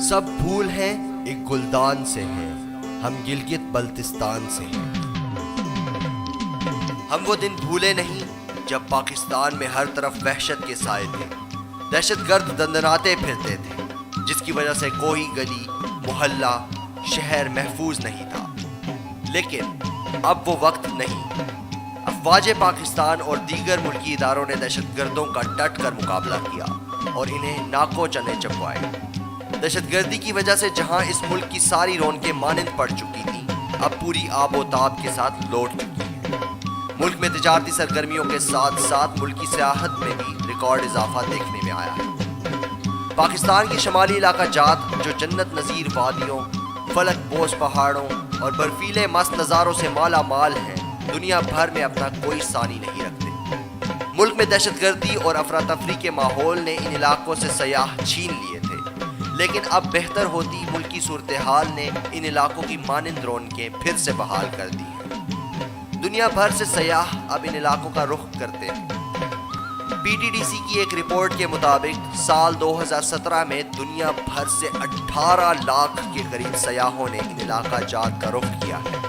سب پھول ہیں ایک گلدان سے ہیں، ہم گلگت بلتستان سے ہیں۔ ہم وہ دن بھولے نہیں جب پاکستان میں ہر طرف وحشت کے سائے تھے، دہشت گرد دندناتے پھرتے تھے، جس کی وجہ سے کوئی گلی، محلہ، شہر محفوظ نہیں تھا۔ لیکن اب وہ وقت نہیں۔ افواج پاکستان اور دیگر ملکی اداروں نے دہشت گردوں کا ڈٹ کر مقابلہ کیا اور انہیں ناکو چنے چبوائے۔ دہشت گردی کی وجہ سے جہاں اس ملک کی ساری رونقیں مانند پڑ چکی تھیں، اب پوری آب و تاب کے ساتھ لوٹ چکی ہیں۔ ملک میں تجارتی سرگرمیوں کے ساتھ ساتھ ملکی سیاحت میں بھی ریکارڈ اضافہ دیکھنے میں آیا ہے۔ پاکستان کی شمالی علاقہ جات جو جنت نظیر وادیوں، فلک بوس پہاڑوں اور برفیلے مست نظاروں سے مالا مال ہیں، دنیا بھر میں اپنا کوئی ثانی نہیں رکھتے۔ ملک میں دہشت گردی اور افراتفری کے ماحول نے ان علاقوں سے سیاح چھین لیے تھے، لیکن اب بہتر ہوتی ملکی صورتحال نے ان علاقوں کی مانند رونقیں پھر سے بحال کر دی ہیں۔ دنیا بھر سے سیاح اب ان علاقوں کا رخ کرتے ہیں۔ پی ٹی ڈی سی کی ایک رپورٹ کے مطابق سال 2017 میں دنیا بھر سے 18 لاکھ کے قریب سیاحوں نے ان علاقہ جات کا رخ کیا ہے۔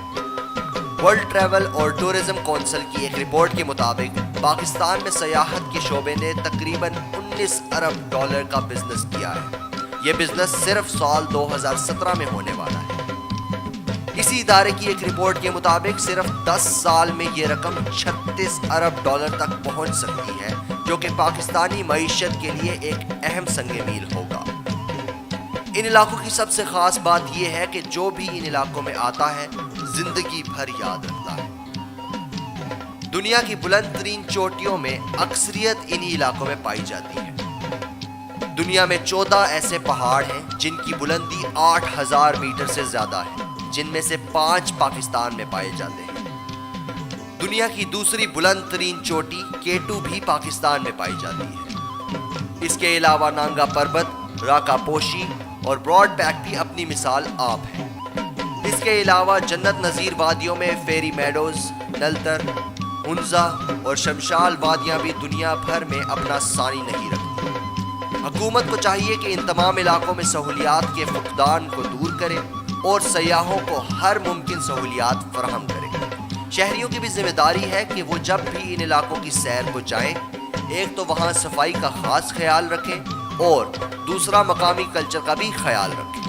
ورلڈ ٹریول اور ٹورزم کونسل کی ایک رپورٹ کے مطابق پاکستان میں سیاحت کے شعبے نے تقریباً 19 ارب ڈالر کا بزنس کیا ہے۔ یہ بزنس صرف سال 2017 میں ہونے والا ہے۔ اسی ادارے کی ایک رپورٹ کے مطابق صرف 10 سال میں یہ رقم 36 ارب ڈالر تک پہنچ سکتی ہے، جو کہ پاکستانی معیشت کے لیے ایک اہم سنگ میل ہوگا۔ ان علاقوں کی سب سے خاص بات یہ ہے کہ جو بھی ان علاقوں میں آتا ہے زندگی بھر یاد رکھتا ہے۔ دنیا کی بلند ترین چوٹیوں میں اکثریت انہی علاقوں میں پائی جاتی ہے۔ دنیا میں 14 ایسے پہاڑ ہیں جن کی بلندی 8000 میٹر سے زیادہ ہے، جن میں سے 5 پاکستان میں پائے جاتے ہیں۔ دنیا کی دوسری بلند ترین چوٹی K2 بھی پاکستان میں پائی جاتی ہے۔ اس کے علاوہ نانگا پربت، راکا پوشی اور براڈ بیک بھی اپنی مثال آپ ہے۔ اس کے علاوہ جنت نظیر وادیوں میں فیری میڈوز، نلتر، ہنزا اور شمشال وادیاں بھی دنیا بھر میں اپنا ثانی نہیں رکھتی۔ حکومت کو چاہیے کہ ان تمام علاقوں میں سہولیات کے فقدان کو دور کرے اور سیاحوں کو ہر ممکن سہولیات فراہم کرے۔ شہریوں کی بھی ذمہ داری ہے کہ وہ جب بھی ان علاقوں کی سیر کو جائیں، ایک تو وہاں صفائی کا خاص خیال رکھیں اور دوسرا مقامی کلچر کا بھی خیال رکھیں۔